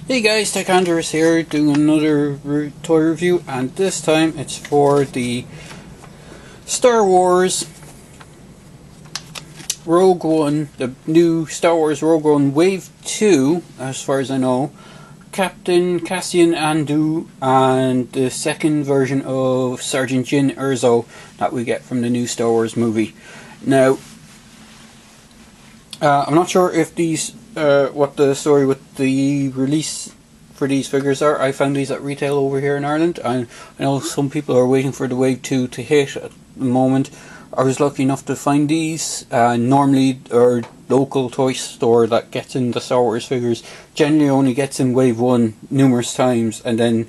Hey guys, Sgt Andor here doing another toy review, and this time it's for the Star Wars Rogue One, the new Star Wars Rogue One Wave 2, as far as I know, Captain Cassian Andor and the second version of Sgt Jyn Erso that we get from the new Star Wars movie. Now, I'm not sure if these what the story with the release for these figures are. I found these at retail over here in Ireland. I know some people are waiting for the Wave 2 to hit at the moment. I was lucky enough to find these. Normally our local toy store that gets in the Star Wars figures generally only gets in Wave 1 numerous times, and then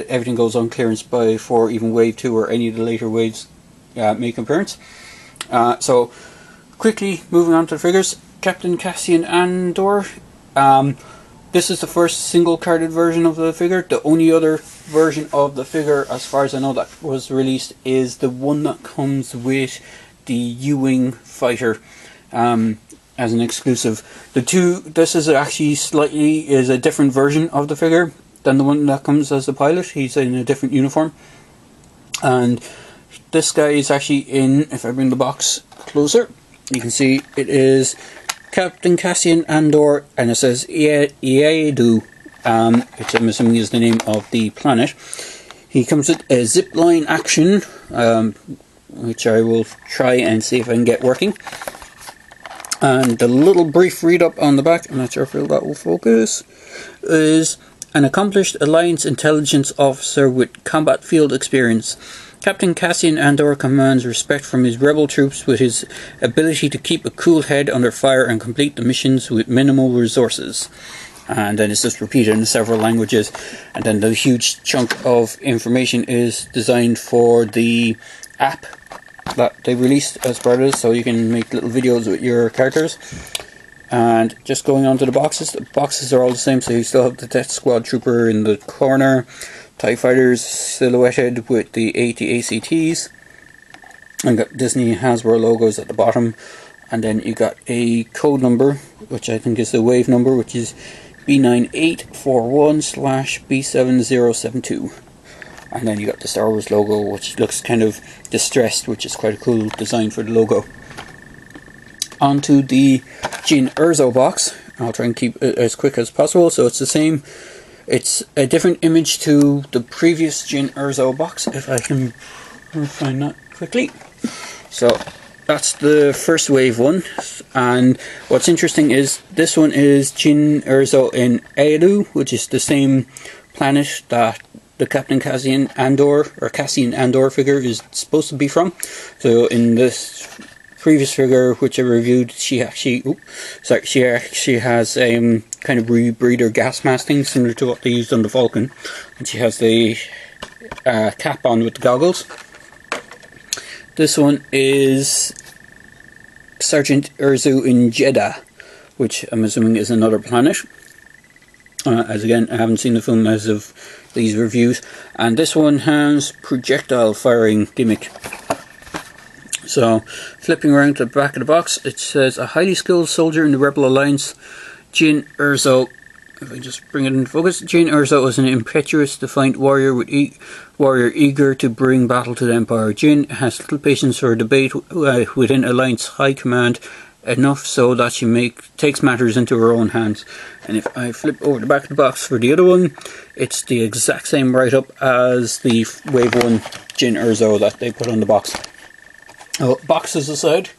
everything goes on clearance before even Wave 2 or any of the later waves make an appearance. So quickly moving on to the figures. Captain Cassian Andor. This is the first single-carded version of the figure. The only other version of the figure, as far as I know, that was released is the one that comes with the U-Wing fighter as an exclusive. This is actually is a different version of the figure than the one that comes as the pilot. He's in a different uniform, and this guy is actually in. If I bring the box closer, you can see it is Captain Cassian Andor, and it says Eadu, which I'm assuming is the name of the planet. He comes with a zipline action, which I will try and see if I can get working. And the little brief read up on the back, I'm not sure if that will focus, is an accomplished Alliance intelligence officer with combat field experience. Captain Cassian Andor commands respect from his rebel troops with his ability to keep a cool head under fire and complete the missions with minimal resources. And then it's just repeated in several languages. And then the huge chunk of information is designed for the app that they released as part of this, so you can make little videos with your characters. And just going on to the boxes are all the same, so you still have the Death Squad Trooper in the corner, TIE Fighters silhouetted with the AT-ACTs, and got Disney and Hasbro logos at the bottom, and then you got a code number, which I think is the wave number, which is B9841/B7072, and then you got the Star Wars logo, which looks kind of distressed, which is quite a cool design for the logo. Onto the Jyn Erso box. I'll try and keep it as quick as possible. So it's the same. It's a different image to the previous Jyn Erso box, if I can find that quickly. So that's the first wave one, and what's interesting is this one is Jyn Erso in Eadu, which is the same planet that the Captain Cassian Andor figure is supposed to be from. So in this previous figure which I reviewed, she actually has kind of rebreather gas mask thing similar to what they used on the Falcon, and she has the cap on with the goggles. This one is Sgt Erso in Jeddah, which I'm assuming is another planet. As again, I haven't seen the film as of these reviews, and this one has projectile firing gimmick. So, flipping around to the back of the box, it says, a highly skilled soldier in the Rebel Alliance, Jyn Erso. If I just bring it into focus, Jyn Erso is an impetuous, defiant warrior warrior eager to bring battle to the Empire. Jyn has little patience for debate within Alliance high command, enough so that she takes matters into her own hands. And if I flip over the back of the box for the other one, it's the exact same write-up as the Wave 1 Jyn Erso that they put on the box. Boxes aside,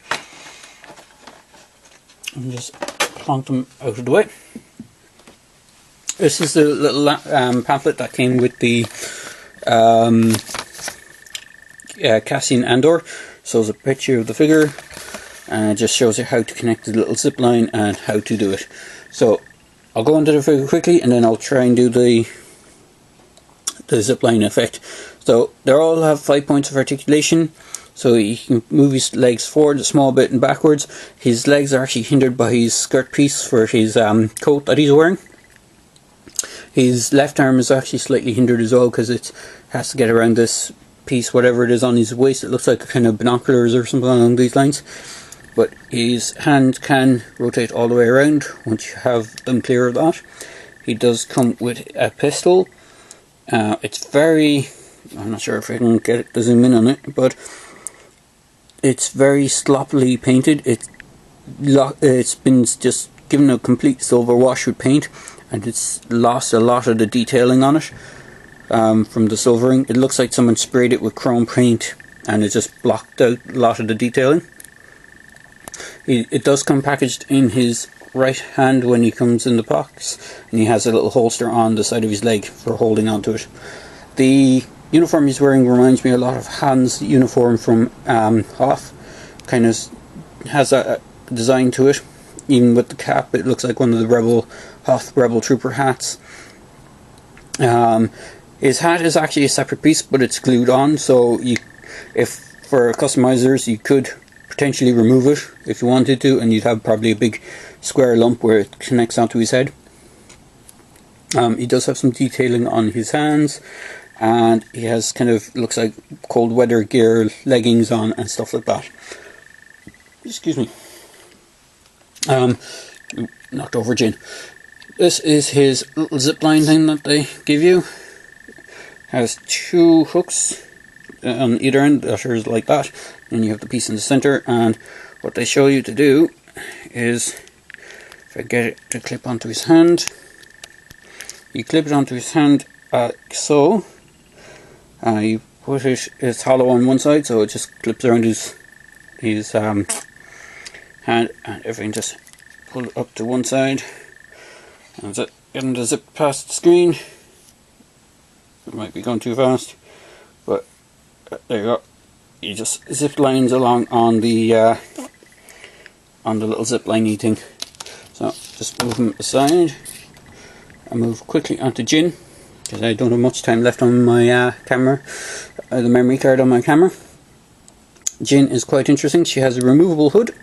and just plonk them out of the way. This is the little pamphlet that came with the Cassian Andor. So it's a picture of the figure, and it just shows you how to connect the little zip line and how to do it. So I'll go into the figure quickly, and then I'll try and do the zip line effect. So they all have 5 points of articulation. So he can move his legs forward a small bit and backwards. His legs are actually hindered by his skirt piece for his coat that he's wearing. His left arm is actually slightly hindered as well because it has to get around this piece, whatever it is on his waist. It looks like a kind of binoculars or something along these lines. But his hand can rotate all the way around once you have them clear of that. he does come with a pistol. It's very, I'm not sure if I can get it to zoom in on it, but it's very sloppily painted. It's been just given a complete silver wash with paint, and it's lost a lot of the detailing on it from the silvering. It looks like someone sprayed it with chrome paint and it just blocked out a lot of the detailing. It does come packaged in his right hand when he comes in the box, and he has a little holster on the side of his leg for holding onto it. The uniform he's wearing reminds me a lot of Han's uniform from Hoth. Kind of has a design to it. Even with the cap, it looks like one of the Hoth Rebel Trooper hats. His hat is actually a separate piece, but it's glued on, so if for customizers you could potentially remove it if you wanted to, and you'd have probably a big square lump where it connects onto his head. He does have some detailing on his hands, and he has kind of, looks like cold weather gear, leggings on and stuff like that. Excuse me. Knocked over Jyn. This is his little zipline thing that they give you. Has two hooks on either end that are like that, and you have the piece in the center, and what they show you to do is, if I get it to clip onto his hand, you clip it onto his hand like so. You put it's hollow on one side, so it just clips around his hand, and everything just pull it up to one side, and that's it. Getting the zip past the screen. It might be going too fast, but there you go. You just zip lines along on the little zip liney thing. So just move them aside. I move quickly onto Jyn, because I don't have much time left on my camera, the memory card on my camera. Jyn is quite interesting. She has a removable hood.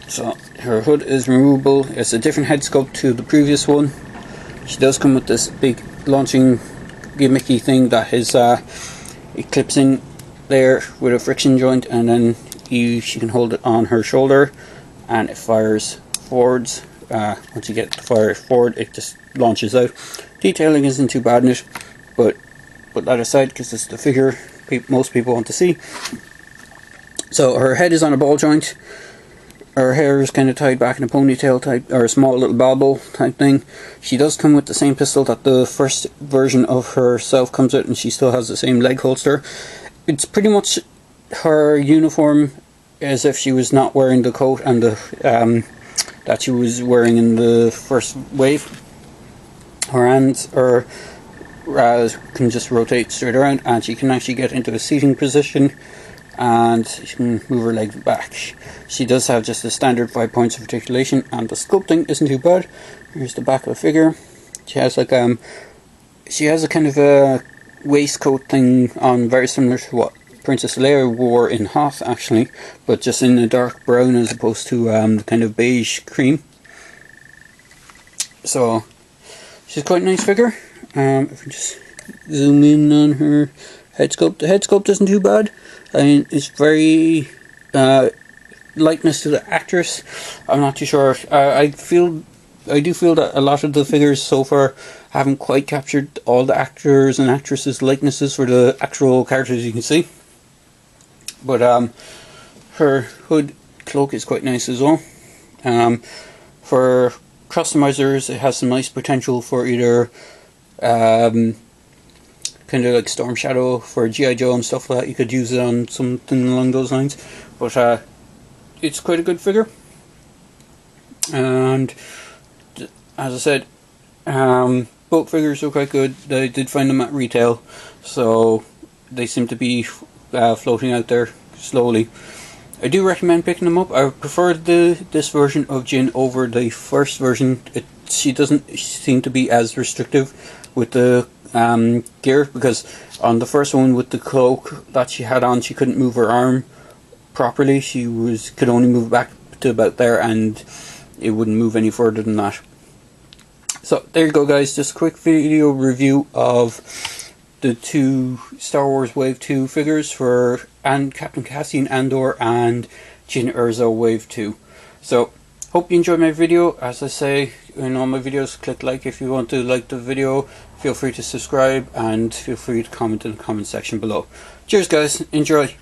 So her hood is removable. It's a different head sculpt to the previous one. She does come with this big launching gimmicky thing that is it clips in there with a friction joint, and then she can hold it on her shoulder, and it fires forwards. Once you get the fire forward, it just launches out. Detailing isn't too bad in it, but put that aside because it's the figure most people want to see. So her head is on a ball joint. Her hair is kind of tied back in a ponytail type, or a small little bobble type thing. She does come with the same pistol that the first version of herself comes with, and she still has the same leg holster. It's pretty much her uniform as if she was not wearing the coat and the that she was wearing in the first wave. Her hands can just rotate straight around, and she can actually get into a seating position, and she can move her legs back. She does have just a standard 5 points of articulation, and the sculpting isn't too bad. Here's the back of the figure. She has like she has a kind of a waistcoat thing on, very similar to what Princess Leia wore in Hoth actually, but just in a dark brown as opposed to the kind of beige cream. So she's quite a nice figure. If we just zoom in on her head sculpt, the head sculpt isn't too bad. I mean, it's very likeness to the actress. I'm not too sure. I do feel that a lot of the figures so far haven't quite captured all the actors and actresses' likenesses for the actual characters you can see. But her hood cloak is quite nice as well. For customizers, it has some nice potential for either kind of like Storm Shadow for G.I. Joe and stuff like that. You could use it on something along those lines. But it's quite a good figure. And as I said, both figures are quite good. I did find them at retail, so they seem to be floating out there slowly. I do recommend picking them up. I prefer this version of Jyn over the first version. She doesn't seem to be as restrictive with the gear, because on the first one with the cloak that she had on, she couldn't move her arm properly. She could only move back to about there, and it wouldn't move any further than that. So there you go, guys. Just a quick video review of the two Star Wars Wave 2 figures for Captain Cassian Andor and Jyn Erso Wave 2. So Hope you enjoyed my video. As I say in all my videos, click like if you want to like the video. Feel free to subscribe and feel free to comment in the comment section below. Cheers guys, enjoy.